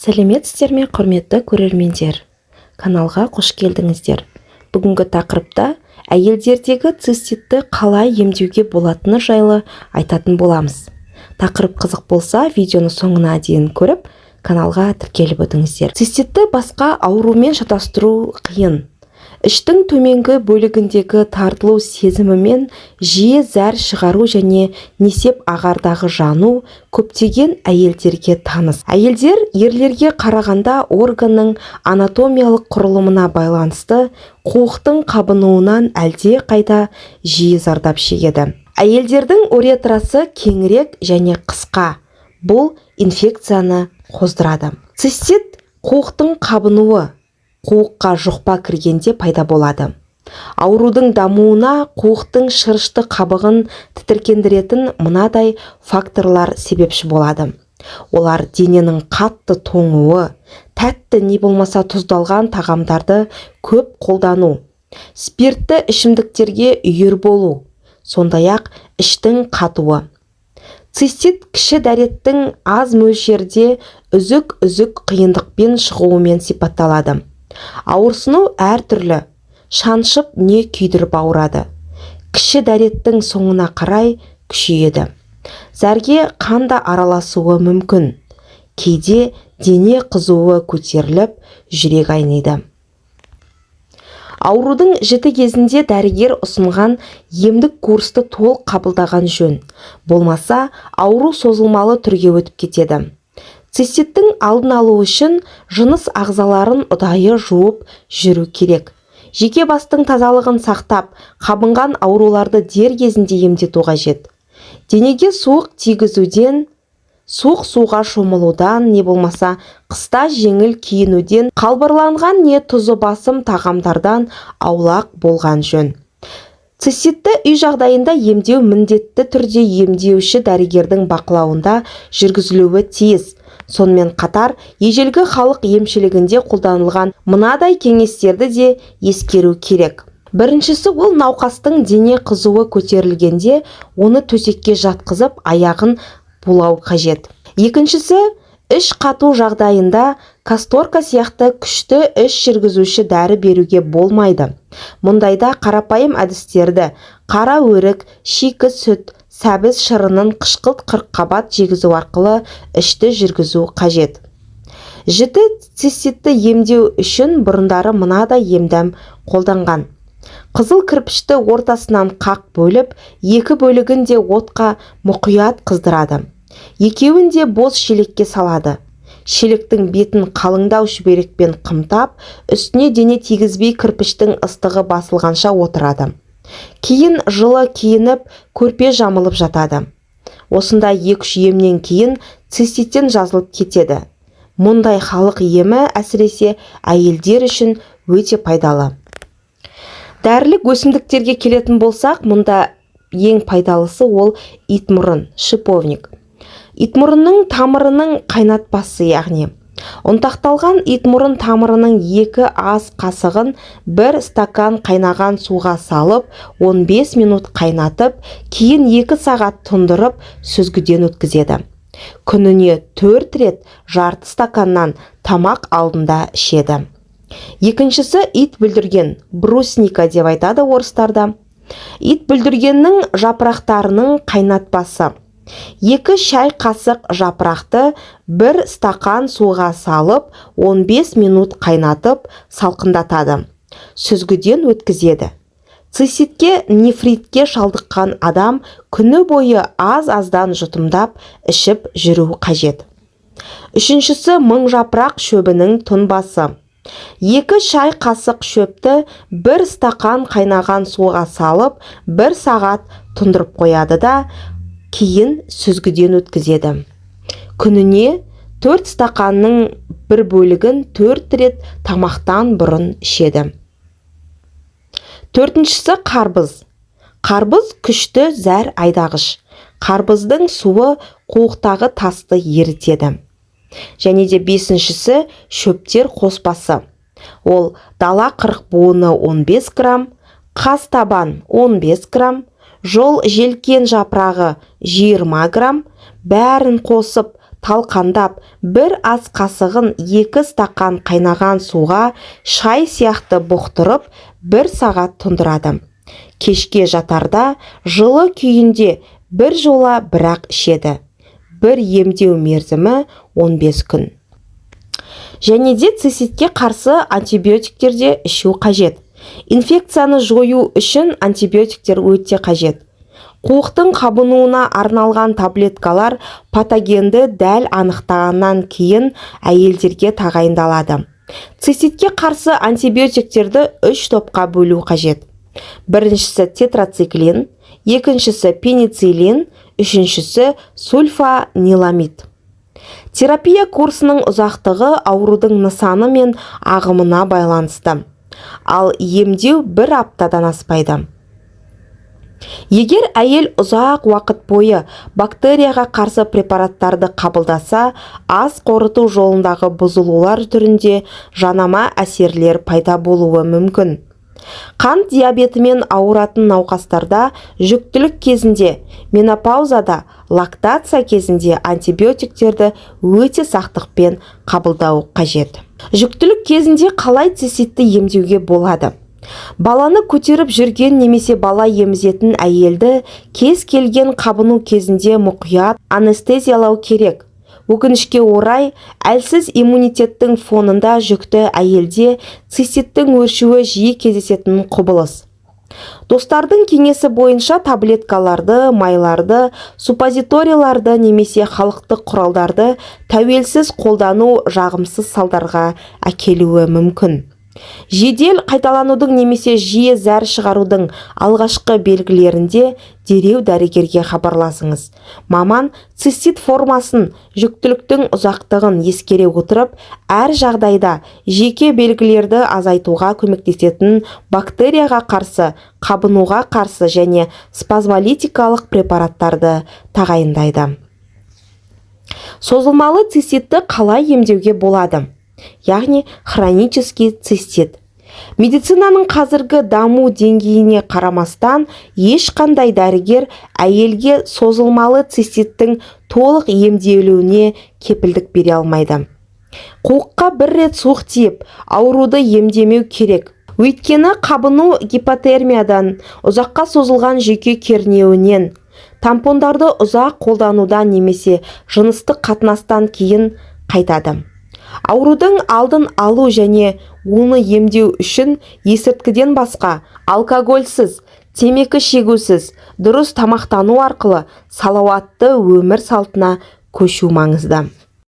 Сәлеметсіздер ме, құрметті көрермендер? Каналға қош келдіңіздер. Бүгінгі тақырыпта әйелдердегі циститті қалай емдеуге болатыны жайлы айтатын боламыз. Тақырып қызық болса, видеоны соңына дейін көріп, каналға тіркеліп өтіңіздер. Циститті басқа аурумен шатастыру қиын. Іштің төменгі бөлігіндегі тартылу сезімімен жиі зәр шығару және несеп ағардағы жану көптеген әйелдерге таныс. Әйелдер ерлерге қарағанда органның анатомиялық құрылымына байланысты қуықтың қабынуынан әлде қайда жиі зардап шегеді. Әйелдердің уретрасы кеңірек және қысқа. Бұл инфекцияны қоздырады. Цистит қуықтың қабынуы қуыққа жұқпа кіргенде пайда болады. Аурудың дамуына қуықтың шырышты қабығын тітіркендіретін мынадай факторлар себепші болады. Олар дененің қатты тоңуы, тәтті не болмаса тұздалған тағамдарды көп қолдану, спиртті ішімдіктерге үйір болу, сондай-ақ іштің қатуы. Цистит кіші дәреттің аз мөлшерде үзік қиындықпен шығуымен сипатталады. Ауырсыну әртүрлі, шаншып не күйдіріп ауырады. Кіші дәреттің соңына қарай күшейеді. Зәрге қанда араласуы мүмкін. Кейде дене қызуы көтеріліп, жүрек айниды. Аурудың жіті кезінде дәрігер ұсынған емдік курсты толық қабылдаған жөн. Болмаса, ауру созылмалы түрге өтіп кетеді. Циститтің алдын алу үшін жыныс ағзаларын ұдайы жуып жүру керек. Жеке бастың тазалығын сақтап, қабынған ауруларды дер кезінде емдету қажет. Денеге суық тигізуден, суық суға шомылудан, не болмаса қыста жеңіл киінуден, қалбырланған не тұзы басым тағамдардан аулақ болған жөн. Циститті үй жағдайында емдеу міндетті түрде емдеуші дәрігердің бақылауында жүргізілуі тиіс. Сонымен қатар, ежелгі халық емшілігінде қолданылған мынадай кеңестерді де ескеру керек. Біріншісі, ол науқастың дене қызуы көтерілгенде оны төсекке жатқызып, аяғын булау қажет. Екіншісі, іш қату жағдайында касторка сияқты күшті іш жүргізуші дәрі беруге болмайды. Мұндайда қарапайым әдістерді қара өрік, шикі сүт, сәбіз шырынын қышқылт қырыққабат жегізу арқылы ішті жүргізу қажет. Жіті циститті емдеу үшін бұрындары мынадай емдәм қолданған. Қызыл кірпішті ортасынан қақ бөліп, екі бөлігін де отқа мұқият қыздырады. Екеуін де бос шелекке салады. Шелектің бетін қалыңдау шүберекпен қымтап, үстіне дене тигізбей кірпіштің ыстығы басылғанша отырады. Кейін жылы киініп, көрпе жамылып жатады. Осында 2-3 емнен кейін циститтен жазылып кетеді. Мұндай халық емі әсіресе әйелдер үшін өте пайдалы. Дәрілік өсімдіктерге келетін болсақ, мұнда ең пайдалысы ол итмұрын, шиповник. Итмұрынның тамырының қайнатпасы, яғни ұнтақталған итмұрын тамырының 2 ас қасығын 1 стакан қайнаған суға салып, 15 минут қайнатып, кейін 2 сағат тұндырып, сүзгіден өткізеді. Күніне 4 рет жарты стаканнан тамақ алдында ішеді. Екіншісі ит бүлдірген, брусника деп айтады орыстарда. Ит бүлдіргеннің жапырақтарының қайнатпасы. 2 шай қасық жапырақты 1 стакан суға салып, 15 минут қайнатып, салқындатады. Сүзгіден өткізеді. Циститке, нефритке шалдыққан адам күні бойы аз-аздан жұтымдап, ішіп жүру қажет. Үшіншісі, мың жапырақ шөбінің тұнбасы. 2 шай қасық шөпті 1 стакан қайнаған суға салып, 1 сағат тұндырып қояды да, кейін сүзгіден өткізеді. Күніне 4 стаканның 1 бөлігін 4 рет тамақтан бұрын ішеді. Төртіншісі қарбыз. Қарбыз күшті зәр айдағыш. Қарбыздың суы қуықтағы тасты ерітеді. Және де 5-шісі шөптер қоспасы. Ол дала қырық буыны 15 грамм, қас табан 15 грамм, жол желкен жапырағы 20 грамм, бәрін қосып талқандап, бір ас қасығын 2 стақан қайнаған суға шай сияқты бұқтырып 1 сағат тұндырады. Кешке жатарда жылы күйінде бір жола бірақ ішеді. Бір емдеу мерзімі 15 күн. Және де циститке қарсы антибиотиктерде ішу қажет. Инфекцияны жою үшін антибиотиктер өте қажет. Қуықтың қабынуына арналған таблеткалар патогенді дәл анықтағаннан кейін әйелдерге тағайындалады. Циститке қарсы антибиотиктерді 3 топқа бөлу қажет. Біріншісі тетрациклин, екіншісі пенициллин, үшіншісі сульфаниламид. Терапия курсының ұзақтығы аурудың нысаны мен ағымына байланысты. Ал емдеу 1 аптадан аспайды. Егер әйел ұзақ уақыт бойы бактерияға қарсы препараттарды қабылдаса, ас қорыту жолындағы бұзылулар түрінде жанама әсерлер пайда болуы мүмкін. Қант диабетімен ауыратын науқастарда жүктілік кезінде, менопаузада, лактация кезінде антибиотиктерді өте сақтықпен қабылдау қажет. Жүктілік кезінде қалай циститті емдеуге болады? Баланы көтеріп жүрген немесе бала емізетін әйелді кез келген қабыну кезінде мұқият анестезиялау керек. Өкінішке орай, әлсіз иммунитеттің фонында жүкті әйелде циститтің өршуі жиі кездесетін құбылыс. Достардың кеңесі бойынша таблеткаларды, майларды, суппозиторияларды немесе халықтық құралдарды тәуелсіз қолдану жағымсыз салдарға әкелуі мүмкін. Жедел қайталанудың немесе жиі зәр шығарудың алғашқы белгілерінде дереу дәрігерге хабарласыңыз. Маман цистит формасын, жүктіліктің ұзақтығын ескере отырып, әр жағдайда жеке белгілерді азайтуға көмектесетін бактерияға қарсы, қабынуға қарсы және спазмолитикалық препараттарды тағайындайды. Созылмалы циститті қалай емдеуге болады? Яғни хронический цистит. Медицинаның қазіргі даму деңгейіне қарамастан, ешқандай дәрігер әйелге созылмалы циститтің толық емделуіне кепілдік бере алмайды. Қуыққа 1 рет суық тиіп, ауруды емдемеу керек. Өйткені қабыну гипотермиядан, ұзаққа созылған жүйке кернеуінен, тампондарды ұзақ қолданудан немесе жыныстық қатынастан кейін қайтады. Аурудың алдын алу және оны емдеу үшін есірткіден басқа алкогольсіз, темекі шегусіз, дұрыс тамақтану арқылы салауатты өмір салтына көшу маңызды.